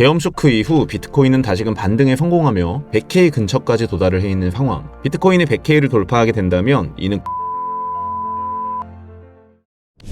계엄 쇼크 이후 비트코인은 다시금 반등에 성공하며 100K 근처까지 도달을 해 있는 상황. 비트코인이 100K를 돌파하게 된다면 이는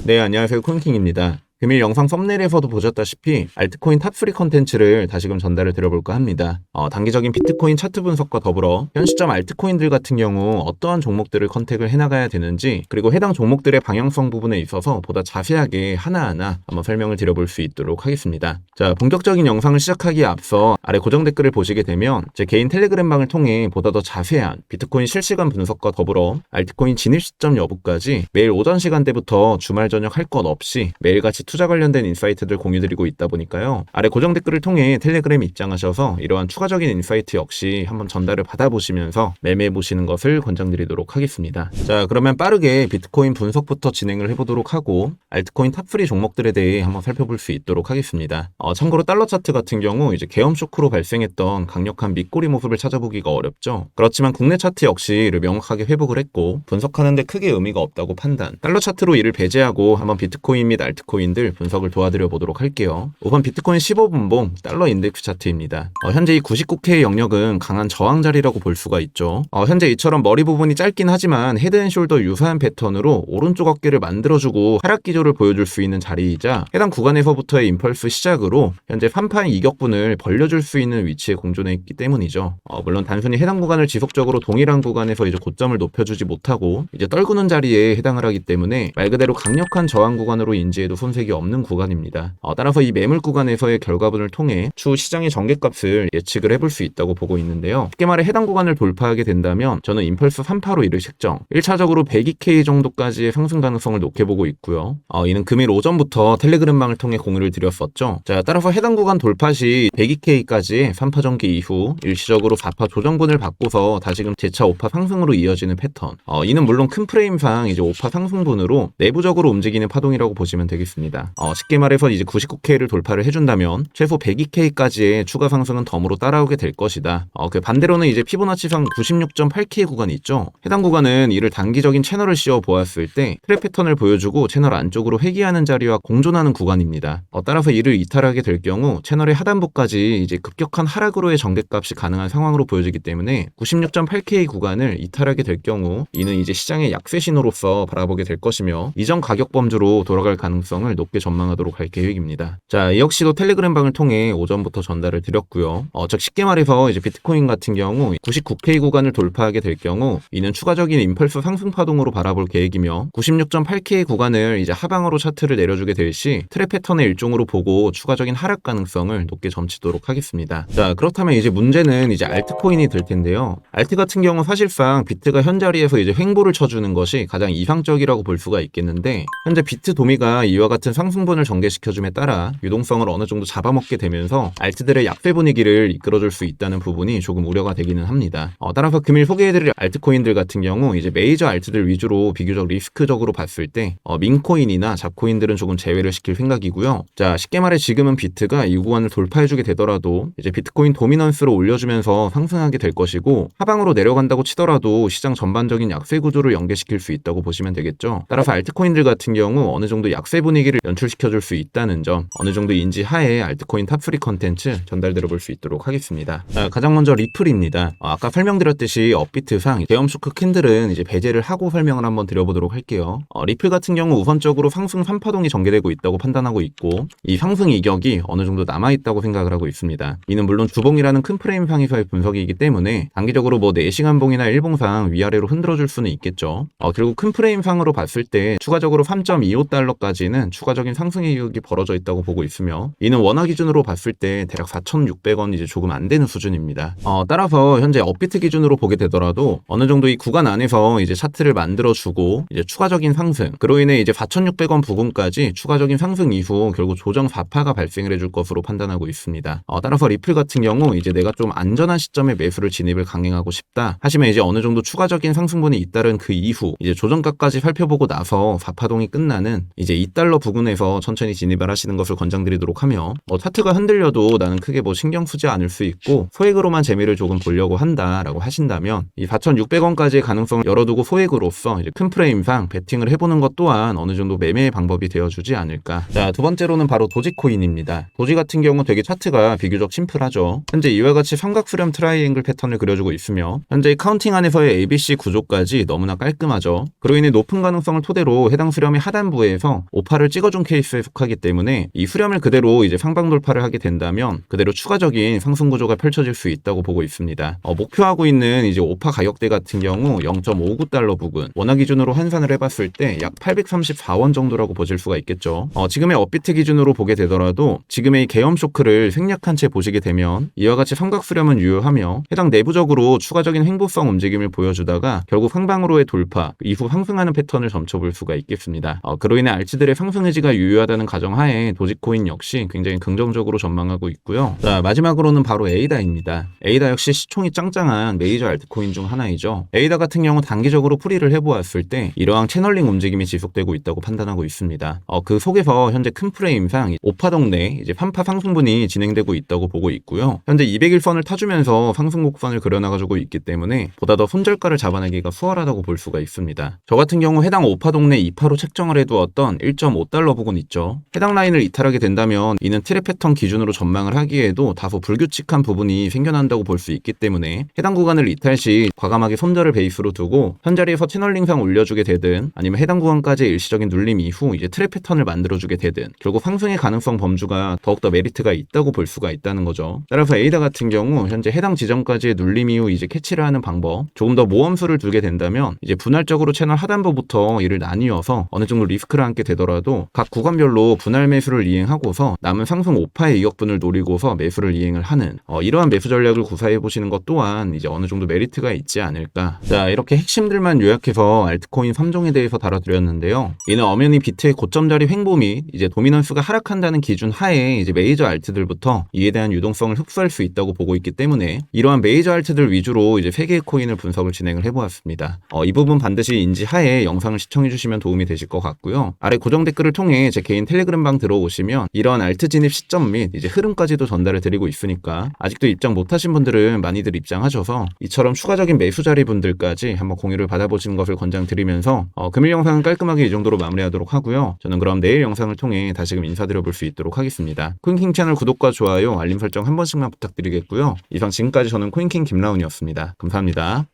네, 안녕하세요. 쿤킹입니다. 금일 영상 썸네일에서도 보셨다시피 알트코인 탑3 컨텐츠를 다시금 전달을 드려볼까 합니다. 단기적인 비트코인 차트 분석과 더불어 현 시점 알트코인들 같은 경우 어떠한 종목들을 컨택을 해나가야 되는지, 그리고 해당 종목들의 방향성 부분에 있어서 보다 자세하게 하나하나 한번 설명을 드려볼 수 있도록 하겠습니다. 자, 본격적인 영상을 시작하기에 앞서 아래 고정 댓글을 보시게 되면 제 개인 텔레그램방을 통해 보다 더 자세한 비트코인 실시간 분석과 더불어 알트코인 진입 시점 여부까지 매일 오전 시간대부터 주말 저녁 할 것 없이 매일같이 투자 관련된 인사이트들 공유드리고 있다 보니까요. 아래 고정 댓글을 통해 텔레그램 입장하셔서 이러한 추가적인 인사이트 역시 한번 전달을 받아보시면서 매매해보시는 것을 권장드리도록 하겠습니다. 자, 그러면 빠르게 비트코인 분석부터 진행을 해보도록 하고 알트코인 탑3 종목들에 대해 한번 살펴볼 수 있도록 하겠습니다. 참고로 달러 차트 같은 경우 이제 계엄 쇼크로 발생했던 강력한 밑꼬리 모습을 찾아보기가 어렵죠. 그렇지만 국내 차트 역시 이를 명확하게 회복을 했고 분석하는데 크게 의미가 없다고 판단. 달러 차트로 이를 배제하고 한번 비트코인 및 알트코인들 분석을 도와드려 보도록 할게요. 우선 비트코인 15분봉 달러 인덱스 차트입니다. 현재 이 99K 영역은 강한 저항 자리라고 볼 수가 있죠. 현재 이처럼 머리 부분이 짧긴 하지만 헤드앤숄더 유사한 패턴으로 오른쪽 어깨를 만들어주고 하락 기조를 보여줄 수 있는 자리이자 해당 구간에서부터의 임펄스 시작으로 현재 판파의 이격분을 벌려줄 수 있는 위치에 공존해 있기 때문이죠. 물론 단순히 해당 구간을 지속적으로 동일한 구간에서 이제 고점을 높여주지 못하고 이제 떨구는 자리에 해당을 하기 때문에 말 그대로 강력한 저항 구간으로 인지해도 손색이 없는 구간입니다. 따라서 이 매물 구간에서의 결과분을 통해 추후 시장의 전개값을 예측을 해볼 수 있다고 보고 있는데요. 쉽게 말해 해당 구간을 돌파하게 된다면 저는 임펄스 3파로 이를 책정 1차적으로 102K 정도까지의 상승 가능성을 높게 보고 있고요. 이는 금일 오전부터 텔레그램방을 통해 공유를 드렸었죠. 자, 따라서 해당 구간 돌파 시 102K까지의 3파 전개 이후 일시적으로 4파 조정분을 받고서 다시금 재차 5파 상승으로 이어지는 패턴. 이는 물론 큰 프레임상 이제 5파 상승분으로 내부적으로 움직이는 파동이라고 보시면 되겠습니다. 쉽게 말해서 이제 99K를 돌파를 해준다면 최소 102K까지의 추가 상승은 덤으로 따라오게 될 것이다. 그 반대로는 이제 피보나치상 96.8K 구간이 있죠. 해당 구간은 이를 단기적인 채널을 씌워 보았을 때 트랩 패턴을 보여주고 채널 안쪽으로 회귀하는 자리와 공존하는 구간입니다. 따라서 이를 이탈하게 될 경우 채널의 하단부까지 이제 급격한 하락으로의 전개값이 가능한 상황으로 보여지기 때문에 96.8K 구간을 이탈하게 될 경우 이는 이제 시장의 약세 신호로서 바라보게 될 것이며 이전 가격 범주로 돌아갈 가능성을 높게 전망하도록 할 계획입니다. 자, 이 역시도 텔레그램방을 통해 오전부터 전달을 드렸고요. 즉 쉽게 말해서 이제 비트코인 같은 경우 99K 구간을 돌파하게 될 경우 이는 추가적인 임펄스 상승 파동으로 바라볼 계획이며 96.8K 구간을 이제 하방으로 차트를 내려주게 될 시 트랩 패턴의 일종으로 보고 추가적인 하락 가능성을 높게 점치도록 하겠습니다. 자, 그렇다면 이제 문제는 이제 알트코인이 될 텐데요. 알트 같은 경우 사실상 비트가 현 자리에서 이제 횡보를 쳐주는 것이 가장 이상적이라고 볼 수가 있겠는데 현재 비트 도미가 이와 같은 상승분을 전개시켜줌에 따라 유동성을 어느 정도 잡아먹게 되면서 알트들의 약세 분위기를 이끌어줄 수 있다는 부분이 조금 우려가 되기는 합니다. 따라서 금일 소개해드릴 알트코인들 같은 경우 이제 메이저 알트들 위주로 비교적 리스크적으로 봤을 때 민코인이나 잡코인들은 조금 제외를 시킬 생각이고요. 자, 쉽게 말해 지금은 비트가 이 구간을 돌파해주게 되더라도 이제 비트코인 도미넌스로 올려주면서 상승하게 될 것이고 하방으로 내려간다고 치더라도 시장 전반적인 약세 구조를 연계시킬 수 있다고 보시면 되겠죠. 따라서 알트코인들 같은 경우 어느 정도 약세 분위기를 연출시켜줄 수 있다는 점 어느 정도 인지하에 알트코인 탑3 컨텐츠 전달드려 볼 수 있도록 하겠습니다. 자, 가장 먼저 리플입니다. 아까 설명드렸듯이 업비트상 계엄 쇼크 캔들은 이제 배제를 하고 설명을 한번 드려보도록 할게요. 리플 같은 경우 우선적으로 상승 3파동이 전개되고 있다고 판단하고 있고 이 상승 이격이 어느 정도 남아있다고 생각을 하고 있습니다. 이는 물론 주봉이라는 큰 프레임상에서의 분석이기 때문에 단기적으로 뭐 4시간봉이나 일봉상 위아래로 흔들어줄 수는 있겠죠. 그리고 큰 프레임상으로 봤을 때 추가적으로 3.25달러까지는 추가적인 상승의 이격이 벌어져 있다고 보고 있으며 이는 원화 기준으로 봤을 때 대략 4,600원 이제 조금 안 되는 수준입니다. 따라서 현재 업비트 기준으로 보게 되더라도 어느 정도 이 구간 안에서 이제 차트를 만들어주고 이제 추가적인 상승 그로 인해 이제 4,600원 부근까지 추가적인 상승 이후 결국 조정 4파가 발생을 해줄 것으로 판단하고 있습니다. 따라서 리플 같은 경우 이제 내가 좀 안전한 시점에 매수를 진입을 강행하고 싶다 하시면 이제 어느 정도 추가적인 상승분이 잇따른 그 이후 이제 조정가까지 살펴보고 나서 4파동이 끝나는 이제 2달러 부근 부근에서 천천히 진입을 하시는 것을 권장드리도록 하며, 차트가 흔들려도 나는 크게 신경 쓰지 않을 수 있고 소액으로만 재미를 조금 보려고 한다라고 하신다면 이 4,600원까지의 가능성을 열어두고 소액으로서 이제 큰 프레임상 베팅을 해보는 것 또한 어느 정도 매매의 방법이 되어주지 않을까. 자, 두 번째로는 바로 도지코인입니다. 도지 같은 경우 되게 차트가 비교적 심플하죠. 현재 이와 같이 삼각수렴 트라이앵글 패턴을 그려주고 있으며 현재 카운팅 안에서의 ABC 구조까지 너무나 깔끔하죠. 그로 인해 높은 가능성을 토대로 해당 수렴의 하단부에서 오파를 찍어준 케이스에 속하기 때문에 이 수렴을 그대로 이제 상방 돌파를 하게 된다면 그대로 추가적인 상승 구조가 펼쳐질 수 있다고 보고 있습니다. 목표하고 있는 이제 오파 가격대 같은 경우 0.59달러 부근, 원화 기준으로 환산을 해봤을 때 약 834원 정도라고 보실 수가 있겠죠. 지금의 업비트 기준으로 보게 되더라도 지금의 계엄 쇼크를 생략한 채 보시게 되면 이와 같이 삼각 수렴은 유효하며 해당 내부적으로 추가적인 횡보성 움직임을 보여주다가 결국 상방으로의 돌파, 이후 상승하는 패턴을 점쳐볼 수가 있겠습니다. 그로 인해 알츠들의 상승 의지가 유효하다는 가정하에 도지코인 역시 굉장히 긍정적으로 전망하고 있고요. 자, 마지막으로는 바로 에이다입니다. 에이다 역시 시총이 짱짱한 메이저 알트코인 중 하나이죠. 에이다 같은 경우 단기적으로 풀이를 해보았을 때 이러한 채널링 움직임이 지속되고 있다고 판단하고 있습니다. 그 속에서 현재 큰 프레임상 오파동 내 이제 판파 상승분이 진행되고 있다고 보고 있고요. 현재 200일선을 타주면서 상승 곡선을 그려나가지고 있기 때문에 보다 더 손절가를 잡아내기가 수월하다고 볼 수가 있습니다. 저 같은 경우 해당 오파동 내 2파로 책정을 해두었던 1.5달러 부근 있죠. 해당 라인을 이탈하게 된다면 이는 트랩 패턴 기준으로 전망을 하기에도 다소 불규칙한 부분이 생겨난다고 볼 수 있기 때문에 해당 구간을 이탈 시 과감하게 손절을 베이스로 두고 현자리에서 채널링상 올려주게 되든 아니면 해당 구간까지 일시적인 눌림 이후 이제 트랩 패턴을 만들어주게 되든 결국 상승의 가능성 범주가 더욱더 메리트가 있다고 볼 수가 있다는 거죠. 따라서 에이다 같은 경우 현재 해당 지점까지의 눌림 이후 이제 캐치를 하는 방법, 조금 더 모험수를 두게 된다면 이제 분할적으로 채널 하단부부터 이를 나뉘어서 어느 정도 리스크를 안게 되더라도 각 구간별로 분할 매수를 이행하고서 남은 상승 오파의 이격분을 노리고서 매수를 이행을 하는 이러한 매수 전략을 구사해 보시는 것 또한 이제 어느 정도 메리트가 있지 않을까. 자, 이렇게 핵심들만 요약해서 알트코인 3종에 대해서 다뤄드렸는데요. 이는 엄연히 비트의 고점 자리 횡보 및 이제 도미넌스가 하락한다는 기준 하에 이제 메이저 알트들부터 이에 대한 유동성을 흡수할 수 있다고 보고 있기 때문에 이러한 메이저 알트들 위주로 이제 3개의 코인을 분석을 진행을 해보았습니다. 이 부분 반드시 인지하에 영상을 시청해주시면 도움이 되실 것 같고요. 아래 고정 댓글을 통해 제 개인 텔레그램방 들어오시면 이러한 알트 진입 시점 및 이제 흐름까지도 전달을 드리고 있으니까 아직도 입장 못하신 분들은 많이들 입장하셔서 이처럼 추가적인 매수 자리 분들까지 한번 공유를 받아보시는 것을 권장드리면서 금일 영상은 깔끔하게 이 정도로 마무리하도록 하고요. 저는 그럼 내일 영상을 통해 다시금 인사드려볼 수 있도록 하겠습니다. 코인킹 채널 구독과 좋아요, 알림 설정 한 번씩만 부탁드리겠고요. 이상 지금까지 저는 코인킹 김라운이었습니다. 감사합니다.